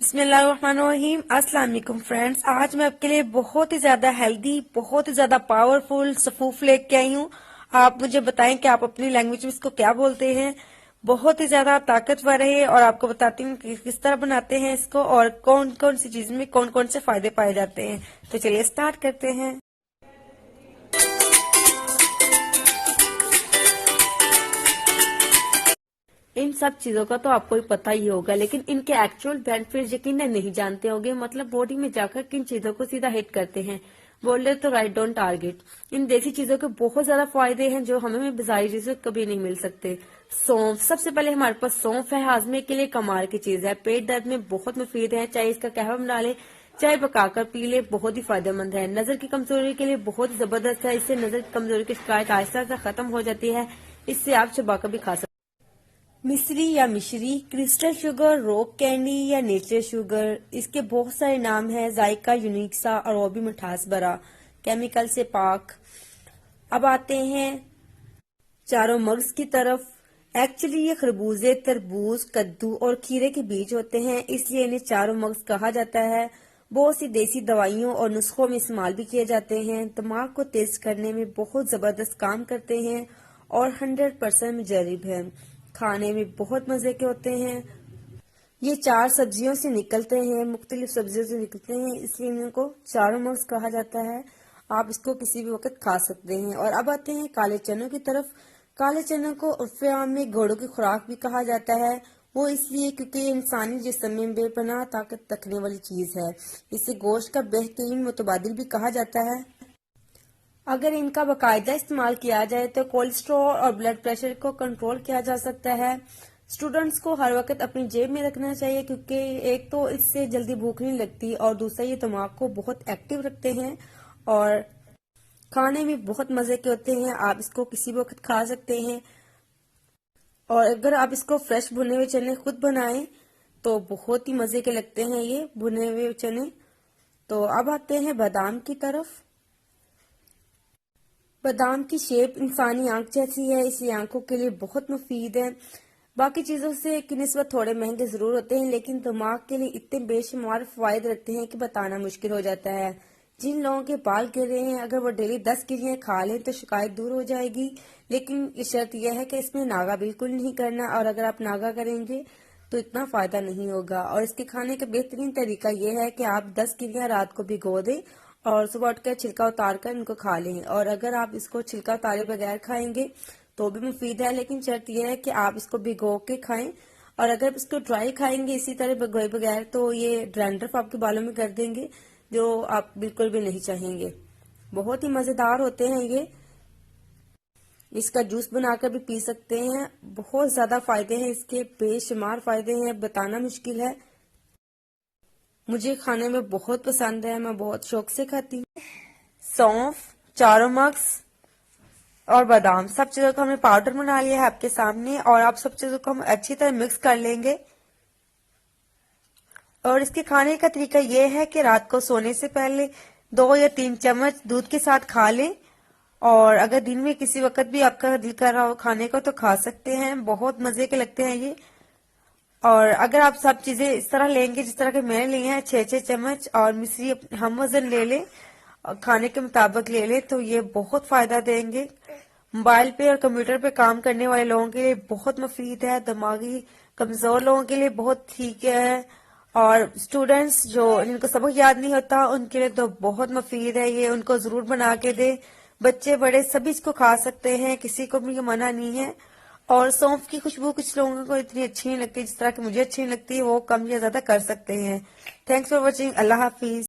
بسم اللہ الرحمن الرحیم۔ السلام علیکم فرینڈز، آج میں آپ کے لیے بہت ہی زیادہ ہیلدی، بہت ہی زیادہ پاورفل سفوف لے کے آئی ہوں۔ آپ مجھے بتائیں کہ آپ اپنی لینگویج میں اس کو کیا بولتے ہیں۔ بہت ہی زیادہ طاقتور ہے اور آپ کو بتاتی ہوں کہ کس طرح بناتے ہیں اس کو اور کون کون سی چیز میں کون کون سے فائدے پائے جاتے ہیں۔ تو چلیے سٹارٹ کرتے ہیں۔ ان سب چیزوں کا تو آپ کو پتہ ہی ہوگا، لیکن ان کے ایکچوئل بینیفٹ یقیناً نہیں جانتے ہوں گے۔ مطلب باڈی میں جا کر کن چیزوں کو سیدھا ہٹ کرتے ہیں، بولے تو رائٹ ڈونٹ ٹارگیٹ۔ ان دیسی چیزوں کے بہت زیادہ فائدے ہیں جو ہمیں بظاہر چیزوں کبھی نہیں مل سکتے۔ سونف، سب سے پہلے ہمارے پاس سونف ہے، ہاضمے کے لیے کمال کی چیز ہے، پیٹ درد میں بہت مفید ہے، چاہے اس کا قہوہ بنا لے چاہے پکا کر پی لے، بہت ہی فائدہ مند ہے۔ نظر کی کمزوری کے لیے بہت ہی زبردست ہے، اس سے نظر کی کمزوری کی شکایت آہستہ آہستہ ختم ہو جاتی ہے، اس سے آپ چبا کر بھی کھا سکتے ہیں۔ مصری یا مشری، کرسٹل شوگر، روک کینڈی یا نیچر شوگر، اس کے بہت سارے نام ہیں، ذائقہ یونیک سا اور وہ بھی مٹھاس بھرا، کیمیکل سے پاک۔ اب آتے ہیں چاروں مغز کی طرف۔ ایکچولی یہ خربوزے، تربوز، کدو اور کھیرے کے بیج ہوتے ہیں، اس لیے انہیں چاروں مغز کہا جاتا ہے۔ بہت سی دیسی دوائیوں اور نسخوں میں استعمال بھی کیے جاتے ہیں، دماغ کو تیز کرنے میں بہت زبردست کام کرتے ہیں اور 100% مجرب ہیں۔ کھانے میں بہت مزے کے ہوتے ہیں۔ یہ 4 سبزیوں سے نکلتے ہیں، مختلف سبزیوں سے نکلتے ہیں، اس لیے ان کو چاروں مغز کہا جاتا ہے۔ آپ اس کو کسی بھی وقت کھا سکتے ہیں۔ اور اب آتے ہیں کالے چنوں کی طرف۔ کالے چنوں کو عرف عام میں گھوڑوں کی خوراک بھی کہا جاتا ہے، وہ اس لیے کیونکہ یہ انسانی جسم میں بے پناہ طاقت رکھنے والی چیز ہے۔ اسے گوشت کا بہترین متبادل بھی کہا جاتا ہے۔ اگر ان کا باقاعدہ استعمال کیا جائے تو کولیسٹرول اور بلڈ پریشر کو کنٹرول کیا جا سکتا ہے۔ اسٹوڈنٹس کو ہر وقت اپنی جیب میں رکھنا چاہیے کیونکہ ایک تو اس سے جلدی بھوک نہیں لگتی اور دوسرا یہ دماغ کو بہت ایکٹیو رکھتے ہیں اور کھانے میں بہت مزے کے ہوتے ہیں۔ آپ اس کو کسی وقت کھا سکتے ہیں اور اگر آپ اس کو فریش بھنے ہوئے چنے خود بنائیں تو بہت ہی مزے کے لگتے ہیں یہ بھنے ہوئے چنے۔ تو اب آتے ہیں بادام کی طرف۔ بادام کی شیپ انسانی آنکھ جیسی ہے، اس لیے آنکھوں کے لیے بہت مفید ہے۔ باقی چیزوں سے کی نسبت تھوڑے مہنگے ضرور ہوتے ہیں، لیکن دماغ کے لیے اتنے بے شمار فوائد رکھتے ہیں کہ بتانا مشکل ہو جاتا ہے۔ جن لوگوں کے بال گر رہے ہیں اگر وہ ڈیلی 10 گریاں کھا لیں تو شکایت دور ہو جائے گی، لیکن یہ شرط یہ ہے کہ اس میں ناغہ بالکل نہیں کرنا، اور اگر آپ ناغہ کریں گے تو اتنا فائدہ نہیں ہوگا۔ اور اس کے کھانے کا بہترین طریقہ یہ ہے کہ آپ 10 گریاں رات کو بھگو دیں اور صبح اٹھ کر چھلکا اتار کر ان کو کھا لیں، اور اگر آپ اس کو چھلکا اتارے بغیر کھائیں گے تو بھی مفید ہے، لیکن شرط یہ ہے کہ آپ اس کو بھگو کے کھائیں، اور اگر اس کو ڈرائی کھائیں گے اسی طرح بھگوئے بغیر تو یہ ڈرینڈرف آپ کے بالوں میں کر دیں گے، جو آپ بالکل بھی نہیں چاہیں گے۔ بہت ہی مزیدار ہوتے ہیں یہ، اس کا جوس بنا کر بھی پی سکتے ہیں۔ بہت زیادہ فائدے ہیں اس کے، بے شمار فائدے ہیں، بتانا مشکل ہے۔ مجھے کھانے میں بہت پسند ہے، میں بہت شوق سے کھاتی ہوں۔ سونف، چاروں مغز اور بادام، سب چیزوں کو ہم نے پاؤڈر بنا لیا ہے آپ کے سامنے، اور آپ سب چیزوں کو ہم اچھی طرح مکس کر لیں گے۔ اور اس کے کھانے کا طریقہ یہ ہے کہ رات کو سونے سے پہلے 2 یا 3 چمچ دودھ کے ساتھ کھا لیں، اور اگر دن میں کسی وقت بھی آپ کا دل کر رہا ہو کھانے کو تو کھا سکتے ہیں، بہت مزے کے لگتے ہیں یہ۔ اور اگر آپ سب چیزیں اس طرح لیں گے جس طرح کہ میں نے لی ہیں 6 چمچ، اور مصری ہم وزن لے لیں اور کھانے کے مطابق لے لیں تو یہ بہت فائدہ دیں گے۔ موبائل پہ اور کمپیوٹر پہ کام کرنے والے لوگوں کے لیے بہت مفید ہے، دماغی کمزور لوگوں کے لیے بہت ٹھیک ہے، اور اسٹوڈنٹس جو جن کو سبق یاد نہیں ہوتا ان کے لیے تو بہت مفید ہے یہ، ان کو ضرور بنا کے دیں۔ بچے بڑے سبھی اس کو کھا سکتے ہیں، کسی کو بھی یہ منع نہیں ہے۔ اور سونف کی خوشبو کچھ لوگوں کو اتنی اچھی نہیں لگتی جس طرح کہ مجھے اچھی نہیں لگتی، وہ کم یا زیادہ کر سکتے ہیں۔ تھینکس فار واچنگ، اللہ حافظ۔